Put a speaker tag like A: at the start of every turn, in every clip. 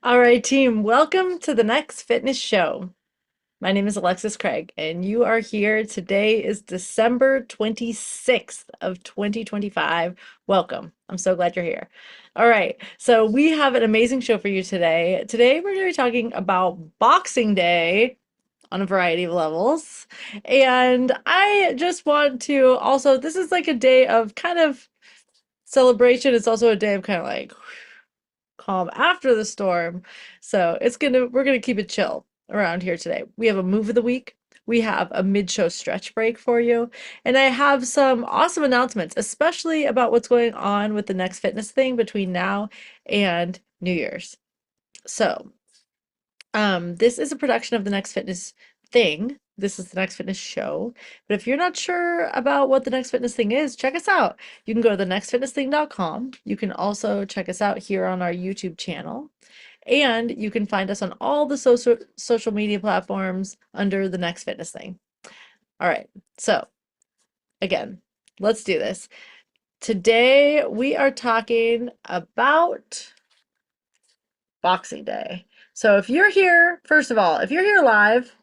A: All right, team, welcome to the next fitness show. My name is Alexis Craig, and you are here. Today is December 26th of 2025. Welcome. I'm so glad you're here. All right, so we have an amazing show for you today. Today, we're going to be talking about Boxing Day on a variety of levels. And I just want to also, this is like a day of kind of celebration. It's also a day of kind of like calm after the storm. So we're gonna keep it chill around here today. We have a move of the week. We have a mid-show stretch break for you. And I have some awesome announcements, especially about what's going on with the next fitness thing between now and New Year's. So, this is a production of the Next Fitness Thing. This is the Next Fitness Show. But if you're not sure about what the Next Fitness Thing is, check us out. You can go to thenextfitnessthing.com. You can also check us out here on our YouTube channel. And you can find us on all the social media platforms under the Next Fitness Thing. All right. So, again, let's do this. Today we are talking about Boxing Day. So if you're here, first of all, if you're here live,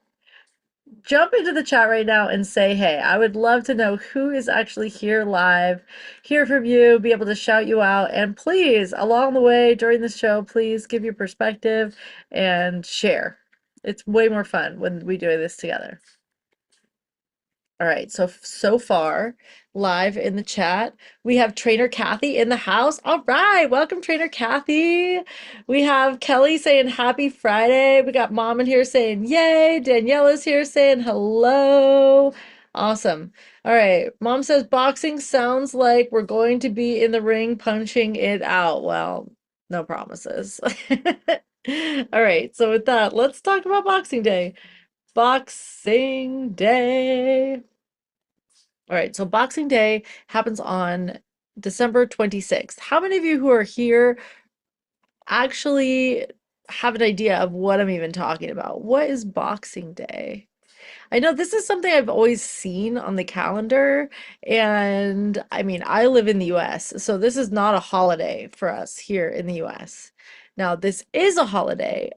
A: jump into the chat right now and say hey. I would love to know who is actually here live, hear from you, be able to shout you out. And please, along the way during the show, please give your perspective and share. It's way more fun when we do this together. All right, so far, live in the chat, we have Trainer Kathy in the house. All right, welcome Trainer Kathy. We have Kelly saying happy Friday. We got Mom in here saying yay. Daniela's here saying hello. Awesome. All right, Mom says boxing sounds like we're going to be in the ring punching it out. Well, no promises. All right, so with that, let's talk about Boxing Day. Boxing Day. All right, so Boxing Day happens on December 26th. How many of you who are here actually have an idea of what I'm even talking about? What is Boxing Day? I know this is something I've always seen on the calendar, and I mean, I live in the US, so this is not a holiday for us here in the US. Now, this is a holiday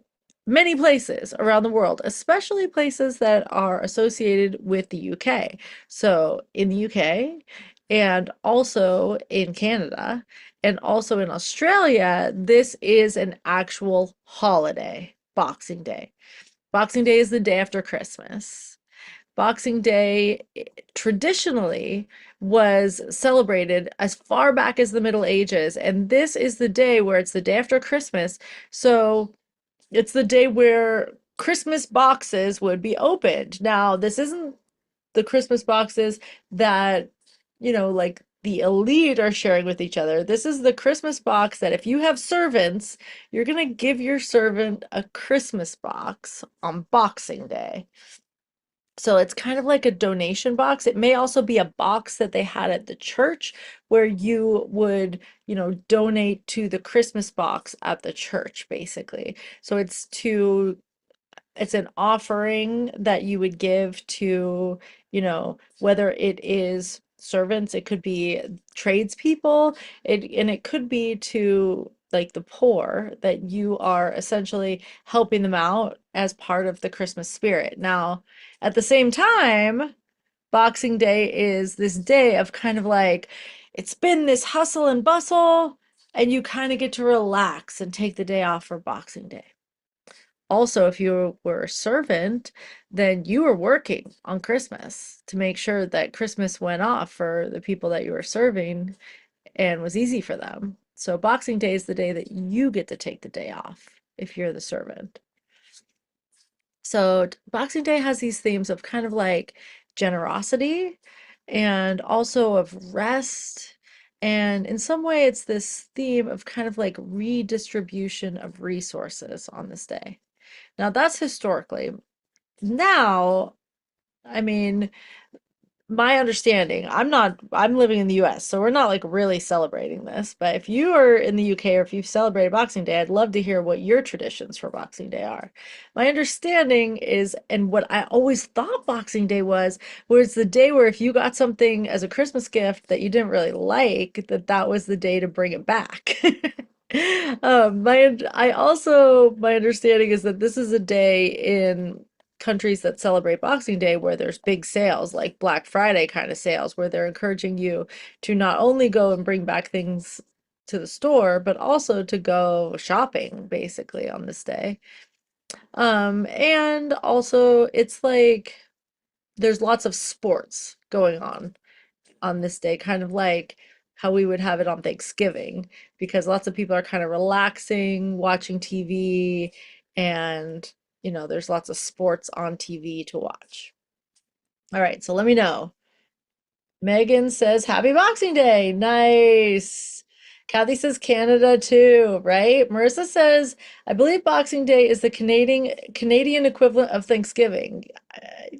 A: many places around the world, especially places that are associated with the UK. So in the UK and also in Canada and also in Australia, this is an actual holiday, Boxing Day. Boxing Day is the day after Christmas. Boxing Day traditionally was celebrated as far back as the Middle Ages, and this is the day where it's the day after Christmas. So it's the day where Christmas boxes would be opened. Now, this isn't the Christmas boxes that, like the elite are sharing with each other. This is the Christmas box that if you have servants, you're going to give your servant a Christmas box on Boxing Day. So it's kind of like a donation box. It may also be a box that they had at the church where you would, donate to the Christmas box at the church, basically. So it's an offering that you would give to, whether it is servants, it could be tradespeople, and it could be to like the poor that you are essentially helping them out as part of the Christmas spirit. Now, at the same time, Boxing Day is this day of kind of like, it's been this hustle and bustle, and you kind of get to relax and take the day off for Boxing Day. Also, if you were a servant, then you were working on Christmas to make sure that Christmas went off for the people that you were serving and was easy for them. So Boxing Day is the day that you get to take the day off if you're the servant. So Boxing Day has these themes of kind of like generosity and also of rest. And in some way, it's this theme of kind of like redistribution of resources on this day. Now, that's historically. Now, I mean, my understanding, I'm living in the US, so we're not like really celebrating this. But if you are in the UK or if you've celebrated Boxing Day, I'd love to hear what your traditions for Boxing Day are. My understanding is, and what I always thought Boxing Day was the day where if you got something as a Christmas gift that you didn't really like, that was the day to bring it back. My understanding is that this is a day in countries that celebrate Boxing Day where there's big sales, like Black Friday kind of sales, where they're encouraging you to not only go and bring back things to the store, but also to go shopping basically on this day. And also it's like there's lots of sports going on this day, kind of like how we would have it on Thanksgiving, because lots of people are kind of relaxing, watching TV, and there's lots of sports on TV to watch. All right, so let me know. Megan says Happy Boxing Day. Nice. Kathy says Canada too, right? Marissa says, I believe Boxing Day is the Canadian equivalent of Thanksgiving.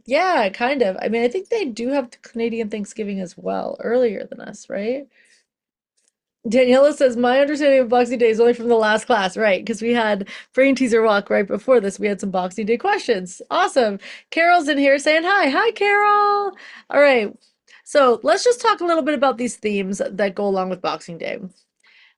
A: Yeah, kind of. I mean, I think they do have Canadian Thanksgiving as well, earlier than us, right? Daniela says, my understanding of Boxing Day is only from the last class, right? Because we had brain teaser walk right before this. We had some Boxing Day questions. Awesome. Carol's in here saying hi. Hi, Carol. All right. So let's just talk a little bit about these themes that go along with Boxing Day.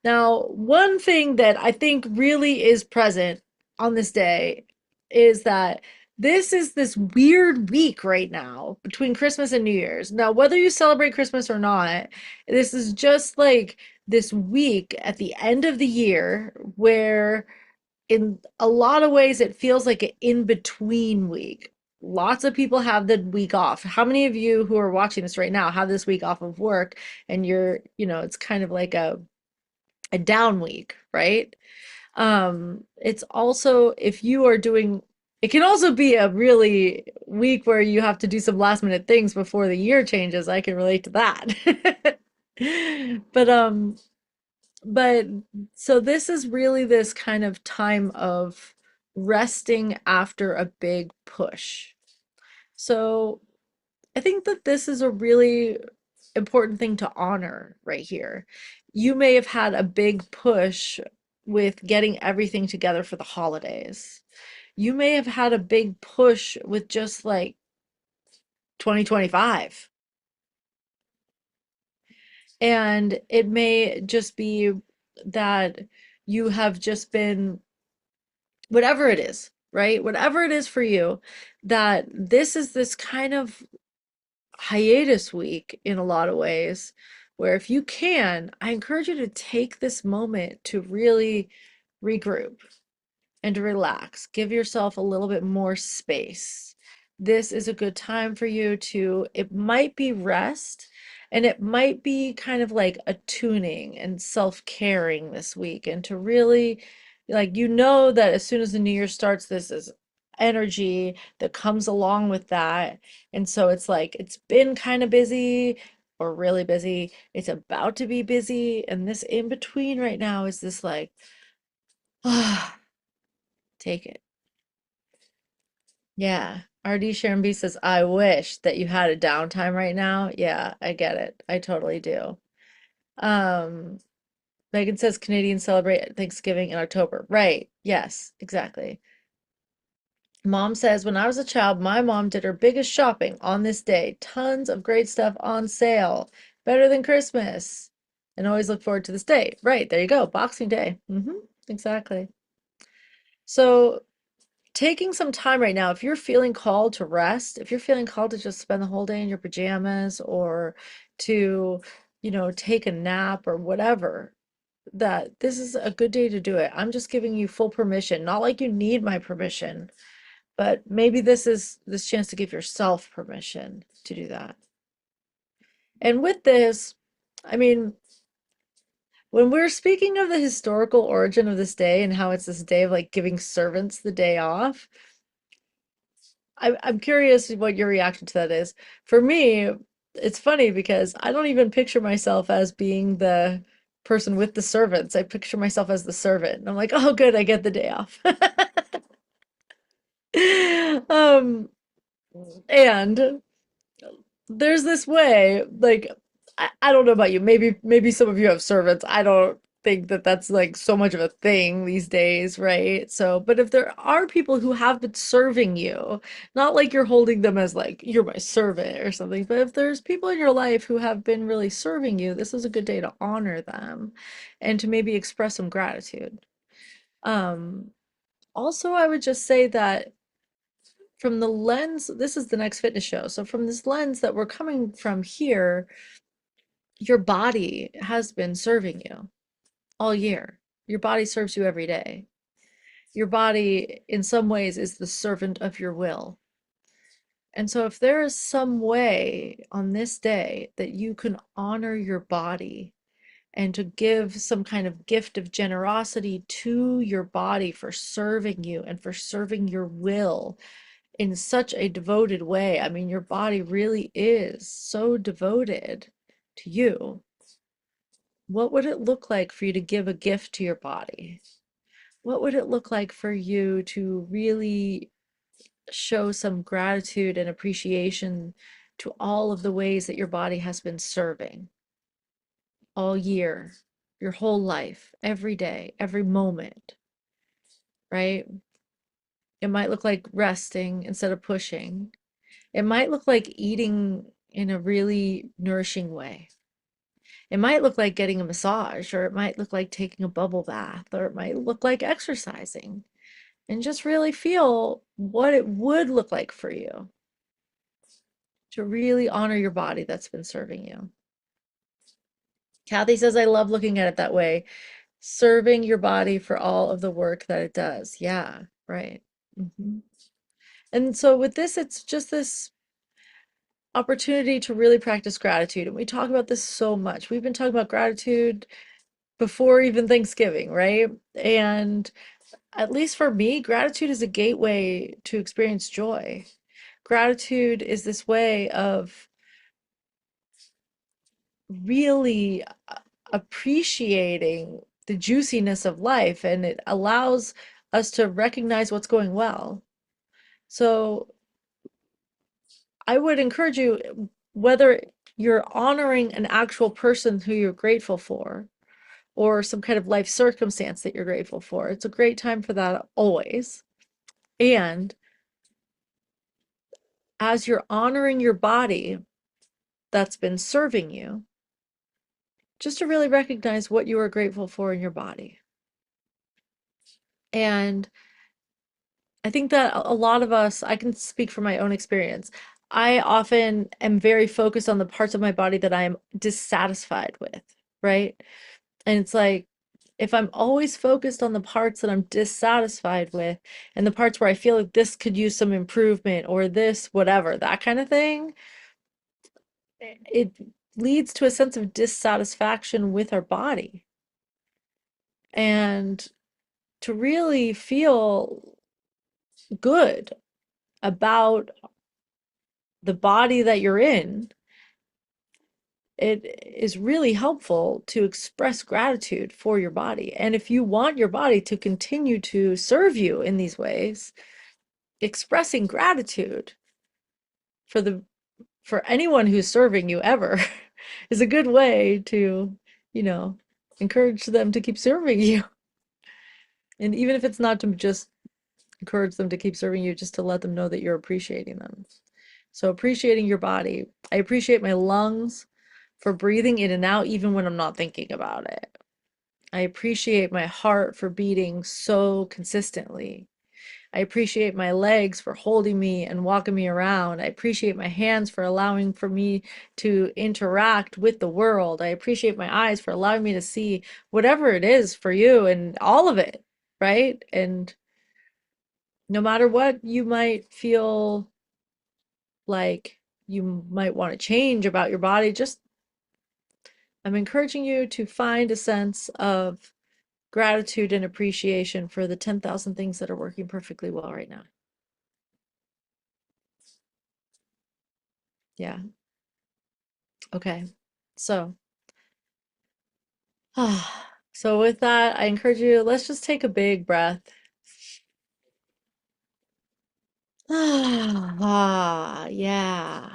A: Now, one thing that I think really is present on this day is that this is this weird week right now between Christmas and New Year's. Now, whether you celebrate Christmas or not, this is just like this week at the end of the year where, in a lot of ways, it feels like an in-between week. Lots of people have the week off. How many of you who are watching this right now have this week off of work and it's kind of like a down week, right? It's also if you are doing it can also be a really week where you have to do some last minute things before the year changes. I can relate to that. But but so this is really this kind of time of resting after a big push. So I think that this is a really important thing to honor right here. You may have had a big push with getting everything together for the holidays. You may have had a big push with just like 2025. And it may just be that you have just been, whatever it is, right? Whatever it is for you, that this is this kind of hiatus week in a lot of ways, where if you can, I encourage you to take this moment to really regroup and to relax. Give yourself a little bit more space. This is a good time for you to, it might be rest and it might be kind of like a tuning and self-caring this week, and to really, like, that as soon as the new year starts, this is energy that comes along with that. And so it's like it's been kind of busy or really busy. It's about to be busy. And this in between right now is this like, ah, take it. Yeah. RD Sharon B says, I wish that you had a downtime right now. Yeah, I get it. I totally do. Um, Megan says Canadians celebrate Thanksgiving in October. Right. Yes, exactly. Mom says, when I was a child, my mom did her biggest shopping on this day. Tons of great stuff on sale. Better than Christmas. And always look forward to this day. Right, there you go. Boxing Day. Exactly. So taking some time right now, if you're feeling called to rest, if you're feeling called to just spend the whole day in your pajamas or to, take a nap or whatever, that this is a good day to do it. I'm just giving you full permission, not like you need my permission, but maybe this is this chance to give yourself permission to do that. And with this, I mean, when we're speaking of the historical origin of this day and how it's this day of like giving servants the day off, I'm curious what your reaction to that is. For me, it's funny because I don't even picture myself as being the person with the servants. I picture myself as the servant. And I'm like, oh, good, I get the day off. Um, and there's this way, like, I don't know about you. Maybe some of you have servants. I don't think that that's like so much of a thing these days, right? So, but if there are people who have been serving you, not like you're holding them as like you're my servant or something, but if there's people in your life who have been really serving you, this is a good day to honor them and to maybe express some gratitude. Um, Also, I would just say that from the lens, this is the next fitness show. So from this lens that we're coming from here, your body has been serving you all year. Your body serves you every day. Your body, in some ways, is the servant of your will. And so, if there is some way on this day that you can honor your body and to give some kind of gift of generosity to your body for serving you and for serving your will in such a devoted way, I mean, your body really is so devoted to you. What would it look like for you to give a gift to your body? What would it look like for you to really show some gratitude and appreciation to all of the ways that your body has been serving all year, your whole life, every day, every moment, right? It might look like resting instead of pushing. It might look like eating in a really nourishing way. It might look like getting a massage, or it might look like taking a bubble bath, or it might look like exercising. And just really feel what it would look like for you to really honor your body that's been serving you. Kathy says, I love looking at it that way. Serving your body for all of the work that it does. Yeah, right. And so with this, it's just this opportunity to really practice gratitude. And we talk about this so much. We've been talking about gratitude before even Thanksgiving, right? And at least for me, gratitude is a gateway to experience joy. Gratitude is this way of really appreciating the juiciness of life, and it allows us to recognize what's going well. So I would encourage you, whether you're honoring an actual person who you're grateful for or some kind of life circumstance that you're grateful for, it's a great time for that always. And as you're honoring your body that's been serving you, just to really recognize what you are grateful for in your body. And I think that a lot of us, I can speak from my own experience. I often am very focused on the parts of my body that I am dissatisfied with, right? And it's like, if I'm always focused on the parts that I'm dissatisfied with and the parts where I feel like this could use some improvement or this, whatever, that kind of thing, it leads to a sense of dissatisfaction with our body. And to really feel good about the body that you're in, it is really helpful to express gratitude for your body. And if you want your body to continue to serve you in these ways, expressing gratitude for the for anyone who's serving you ever is a good way to, you know, encourage them to keep serving you. And even if it's not to just encourage them to keep serving you, just to let them know that you're appreciating them. So appreciating your body. I appreciate my lungs for breathing in and out even when I'm not thinking about it. I appreciate my heart for beating so consistently. I appreciate my legs for holding me and walking me around. I appreciate my hands for allowing for me to interact with the world. I appreciate my eyes for allowing me to see whatever it is for you and all of it, right? And no matter what you might feel like you might want to change about your body, just I'm encouraging you to find a sense of gratitude and appreciation for the 10,000 things that are working perfectly well right now. Yeah. Okay. So, so with that, I encourage you, let's just take a big breath. Yeah.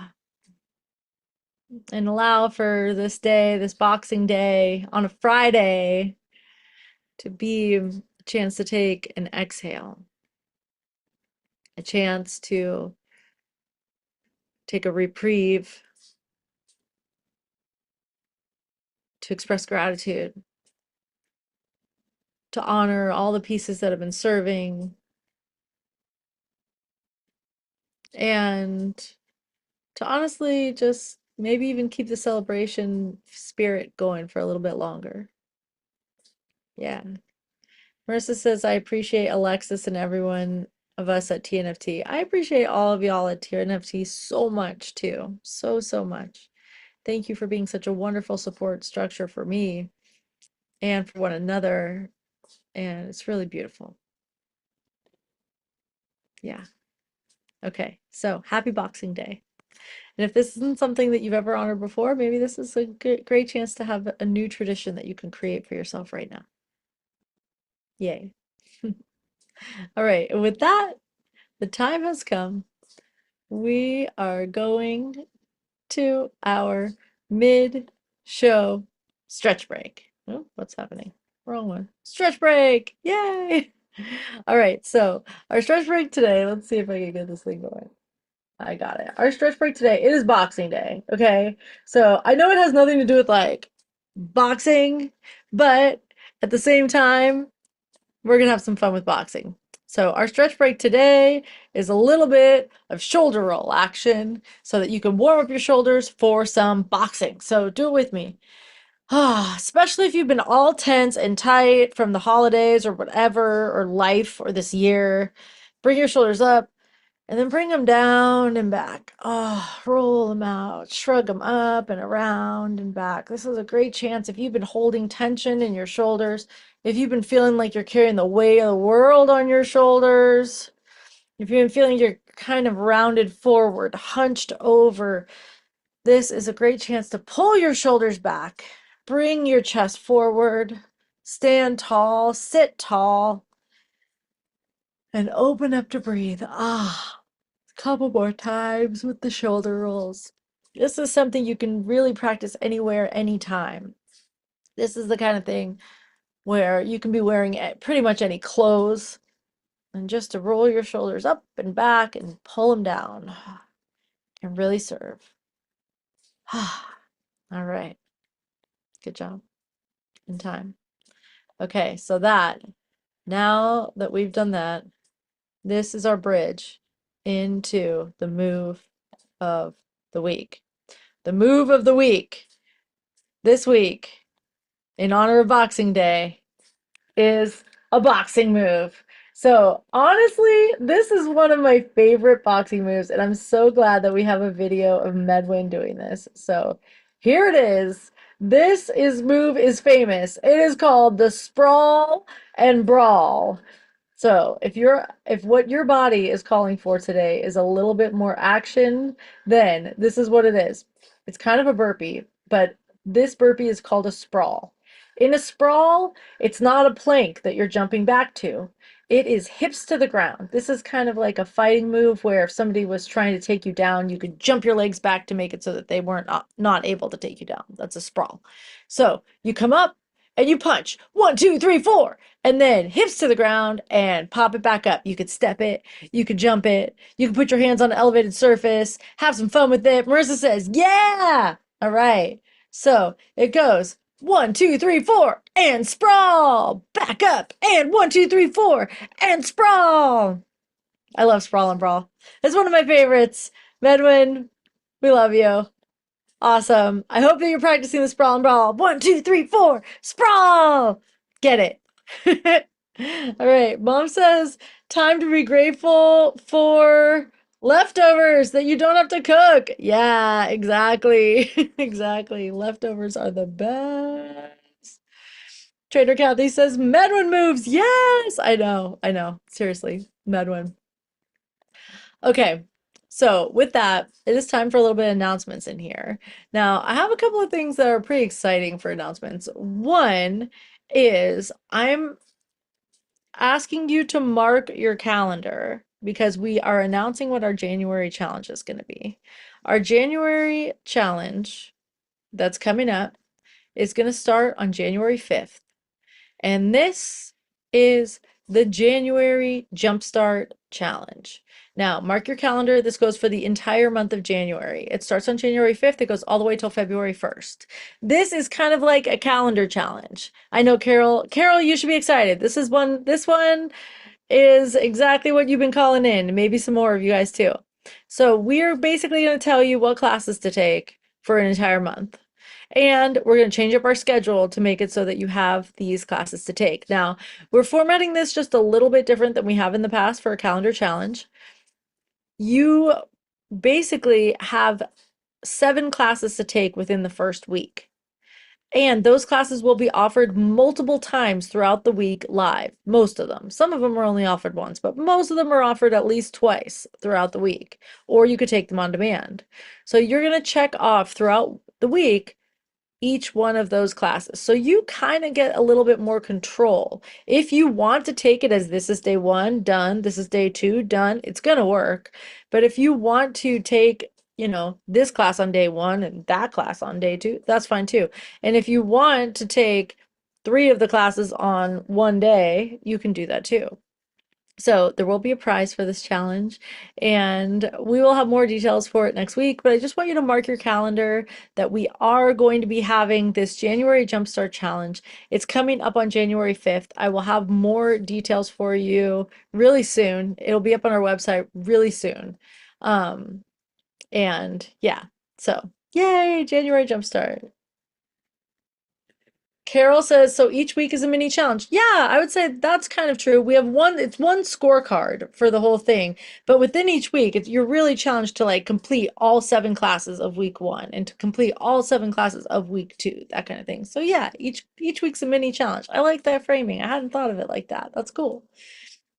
A: And allow for this day, this Boxing Day on a Friday, to be a chance to take an exhale, a chance to take a reprieve, to express gratitude, to honor all the pieces that have been serving, and to honestly just maybe even keep the celebration spirit going for a little bit longer. Yeah. Marissa says, I appreciate Alexis and everyone of us at TNFT. I appreciate all of y'all at TNFT so much too. So, so much. Thank you for being such a wonderful support structure for me and for one another. And it's really beautiful. Yeah. Okay. So happy Boxing Day. And if this isn't something that you've ever honored before, maybe this is a great chance to have a new tradition that you can create for yourself right now. Yay. All right. And with that, the time has come. We are going to our mid-show stretch break. Oh, what's happening? Wrong one. Stretch break! Yay! All right, so our stretch break today, let's see if I can get this thing going. I got it. Our stretch break today, it is Boxing Day, okay? So I know it has nothing to do with like boxing, but at the same time, we're gonna have some fun with boxing. So our stretch break today is a little bit of shoulder roll action so that you can warm up your shoulders for some boxing. So do it with me. Especially if you've been all tense and tight from the holidays or whatever, or life or this year. Bring your shoulders up and then bring them down and back. Roll them out, shrug them up and around and back. This is a great chance if you've been holding tension in your shoulders, if you've been feeling like you're carrying the weight of the world on your shoulders, if you've been feeling you're kind of rounded forward, hunched over, this is a great chance to pull your shoulders back, bring your chest forward, stand tall, sit tall, and open up to breathe. Couple more times with the shoulder rolls. This is something you can really practice anywhere, anytime. This is the kind of thing where you can be wearing pretty much any clothes and just to roll your shoulders up and back and pull them down can really serve. All right. Good job. In time. Okay, so now that we've done that, this is our bridge into the move of the week. The move of the week this week, in honor of Boxing Day, is a boxing move. So honestly, this is one of my favorite boxing moves, and I'm so glad that we have a video of Medwin doing this. So here it is. Move is famous. It is called the Sprawl and Brawl. So if what your body is calling for today is a little bit more action, then this is what it is. It's kind of a burpee, but this burpee is called a sprawl. In a sprawl, it's not a plank that you're jumping back to. It is hips to the ground. This is kind of like a fighting move where if somebody was trying to take you down, you could jump your legs back to make it so that they weren't not able to take you down. That's a sprawl. So you come up and you punch. 1, 2, 3, 4. And then hips to the ground and pop it back up. You could step it, you could jump it, you could put your hands on an elevated surface, have some fun with it. Marissa says, yeah. All right. So it goes 1, 2, 3, 4, and sprawl. Back up. And 1, 2, 3, 4, and sprawl. I love Sprawl and Brawl. It's one of my favorites. Medwin, we love you. Awesome. I hope that you're practicing the Sprawl and Brawl. 1, 2, 3, 4, sprawl. Get it. All right. Mom says, time to be grateful for leftovers that you don't have to cook. Yeah, exactly. Exactly. Leftovers are the best. Trader Kathy says, Medwin moves. Yes, I know. I know. Seriously, Medwin. Okay. So with that, it is time for a little bit of announcements in here. Now, I have a couple of things that are pretty exciting for announcements. One is I'm asking you to mark your calendar because we are announcing what our January challenge is going to be. Our January challenge that's coming up is going to start on January 5th. And this is the January Jumpstart Challenge. Now, mark your calendar. This goes for the entire month of January. It starts on January 5th. It goes all the way till February 1st. This is kind of like a calendar challenge. I know, Carol. Carol, you should be excited. This one is exactly what you've been calling in. Maybe some more of you guys too. So we're basically going to tell you what classes to take for an entire month. And we're going to change up our schedule to make it so that you have these classes to take. Now, we're formatting this just a little bit different than we have in the past for a calendar challenge. You basically have 7 classes to take within the first week. And those classes will be offered multiple times throughout the week live, most of them. Some of them are only offered once, but most of them are offered at least twice throughout the week, or you could take them on demand. So you're going to check off throughout the week each one of those classes. So you kind of get a little bit more control. If you want to take it as this is day 1, done, this is day 2, done, it's going to work. But if you want to take, this class on day 1 and that class on day 2, that's fine too. And if you want to take 3 of the classes on one day, you can do that too. So there will be a prize for this challenge, and we will have more details for it next week, but I just want you to mark your calendar that we are going to be having this January Jumpstart Challenge. It's coming up on January 5th. I will have more details for you really soon. It'll be up on our website really soon. And yeah, so yay, January Jumpstart. Carol says, so each week is a mini challenge. Yeah, I would say that's kind of true. We have it's one scorecard for the whole thing, but within each week, you're really challenged to like complete all 7 classes of week 1 and to complete all 7 classes of week 2, that kind of thing. So yeah, each week's a mini challenge. I like that framing. I hadn't thought of it like that. That's cool.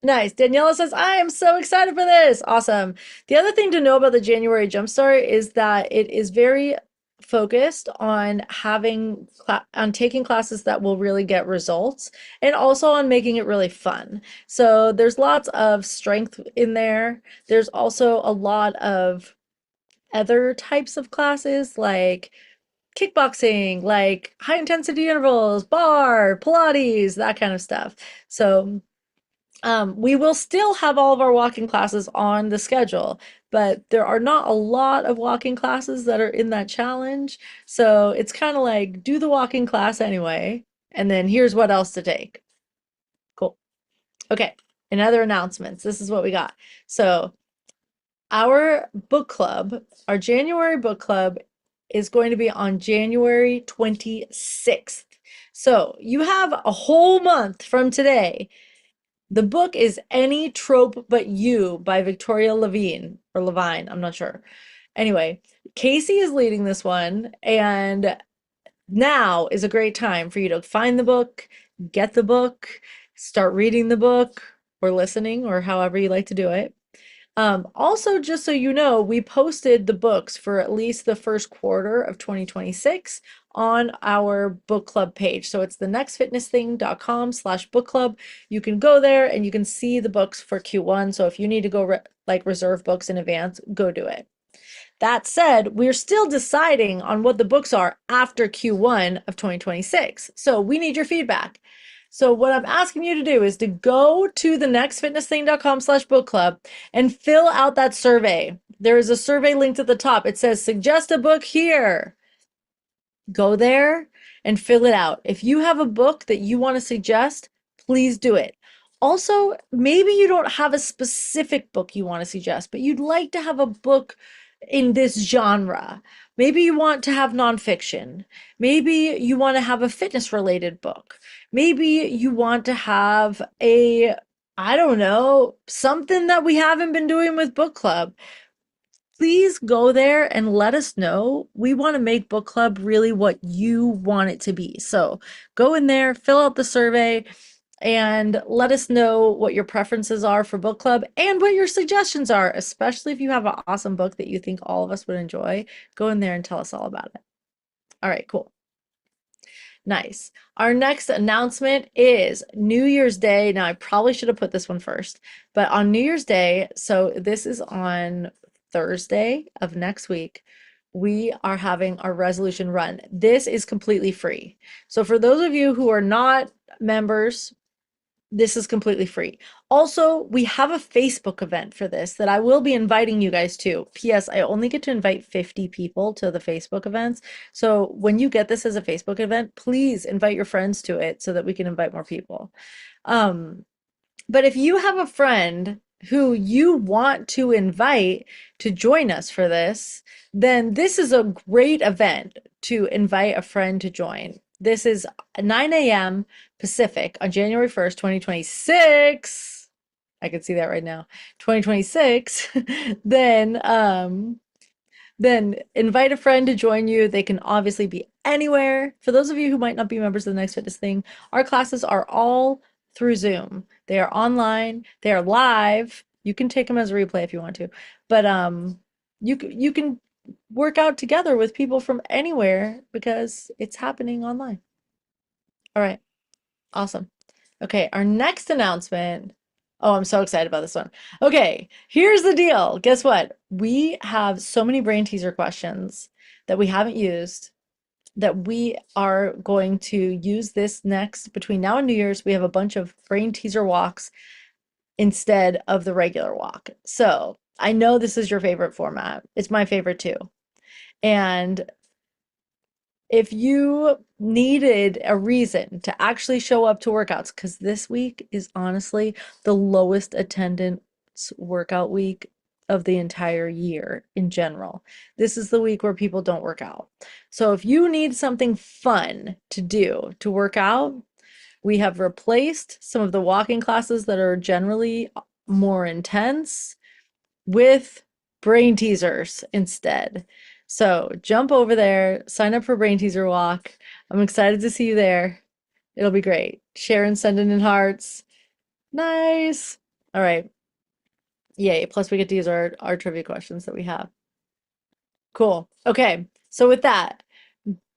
A: Nice. Daniela says, I am so excited for this. Awesome. The other thing to know about the January Jumpstart is that it is very focused on taking classes that will really get results and also on making it really fun. So there's lots of strength in there. There's also a lot of other types of classes like kickboxing, like high intensity intervals, bar, Pilates, that kind of stuff. So we will still have all of our walking classes on the schedule, but there are not a lot of walking classes that are in that challenge. So it's kind of like do the walking class anyway, and then here's what else to take. Cool. Okay, and other announcements. This is what we got. So our book club, our January book club is going to be on January 26th. So you have a whole month from today. The book is Any Trope But You by Victoria Levine, or Levine, I'm not sure. Anyway, Casey is leading this one, and now is a great time for you to find the book, get the book, start reading the book, or listening, or however you like to do it. Also, just so you know, we posted the books for at least the first quarter of 2026 on our book club page. So it's thenextfitnessthing.com/book club. You can go there and you can see the books for Q1. So if you need to go like reserve books in advance, go do it. That said, we're still deciding on what the books are after Q1 of 2026. So we need your feedback. So what I'm asking you to do is to go to thenextfitnessthing.com/book club and fill out that survey. There is a survey linked at the top. It says suggest a book here. Go there and fill it out. If you have a book that you want to suggest, please do it. Also, maybe you don't have a specific book you want to suggest, but you'd like to have a book in this genre. Maybe you want to have nonfiction. Maybe you want to have a fitness related book. Maybe you want to have I don't know, something that we haven't been doing with book club. Please go there and let us know. We want to make book club really what you want it to be. So go in there, fill out the survey, and let us know what your preferences are for book club and what your suggestions are, especially if you have an awesome book that you think all of us would enjoy. Go in there and tell us all about it. All right, cool. Nice. Our next announcement is New Year's Day. Now, I probably should have put this one first, but on New Year's Day, so this is on Thursday of next week, we are having our resolution run. This is completely free. So for those of you who are not members, this is completely free. Also, we have a Facebook event for this that I will be inviting you guys to. P.S. I only get to invite 50 people to the Facebook events. So when you get this as a Facebook event, please invite your friends to it so that we can invite more people. But if you have a friend who you want to invite to join us for this, then this is a great event to invite a friend to join. This is 9 a.m. Pacific on January 1st, 2026. I can see that right now. 2026. Then invite a friend to join you. They can obviously be anywhere. For those of you who might not be members of the Next Fitness Thing, our classes are all through Zoom. They are online, they are live. You can take them as a replay if you want to. But you can work out together with people from anywhere because it's happening online. All right. Awesome. Okay, our next announcement. Oh, I'm so excited about this one. Okay, here's the deal. Guess what? We have so many brain teaser questions that we haven't used that we are going to use this next between now and New Year's. We have a bunch of brain teaser walks instead of the regular walk. So I know this is your favorite format. It's my favorite too. And if you needed a reason to actually show up to workouts, because this week is honestly the lowest attendance workout week of the entire year in general. This is the week where people don't work out. So if you need something fun to do to work out, we have replaced some of the walking classes that are generally more intense with brain teasers instead. So jump over there, sign up for Brain Teaser Walk. I'm excited to see you there. It'll be great. Sharon sending in hearts. Nice. All right. Yay. Plus we get to use our trivia questions that we have. Cool. Okay. So with that,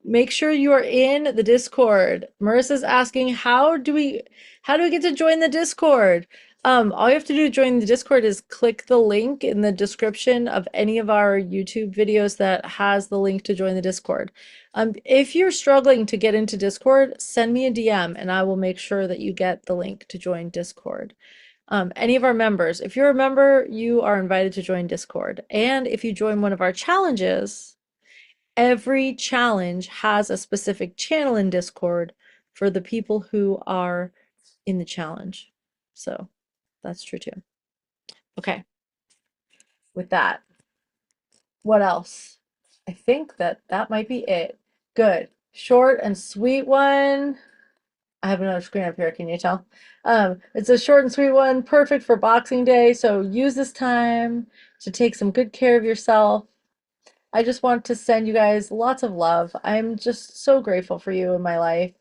A: make sure you are in the Discord. Marissa's asking, how do we get to join the Discord? All you have to do to join the Discord is click the link in the description of any of our YouTube videos that has the link to join the Discord. If you're struggling to get into Discord, send me a DM and I will make sure that you get the link to join Discord. Any of our members, if you're a member, you are invited to join Discord. And if you join one of our challenges, every challenge has a specific channel in Discord for the people who are in the challenge. So that's true too. Okay. With that, what else? I think that might be it. Good. Short and sweet one. I have another screen up here. Can you tell? It's a short and sweet one, perfect for Boxing Day. So use this time to take some good care of yourself. I just want to send you guys lots of love. I'm just so grateful for you in my life.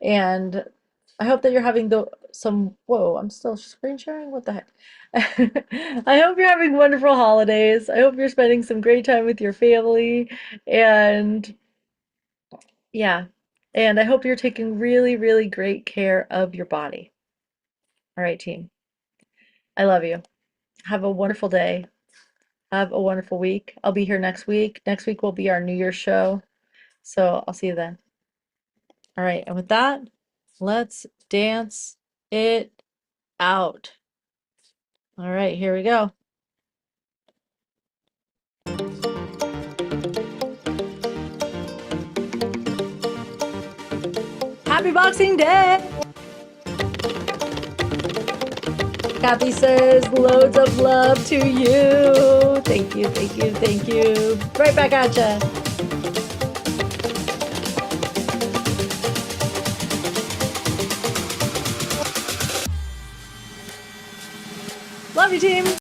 A: And I hope that you're having some, whoa, I'm still screen sharing? What the heck? I hope you're having wonderful holidays. I hope you're spending some great time with your family. And yeah, and I hope you're taking really, really great care of your body. All right, team. I love you. Have a wonderful day. Have a wonderful week. I'll be here next week. Next week will be our New Year's show. So I'll see you then. All right, and with that, let's dance it out. All right, here we go. Happy Boxing Day! Kathy says loads of love to you. Thank you, thank you, thank you. Right back at ya. Love you, team.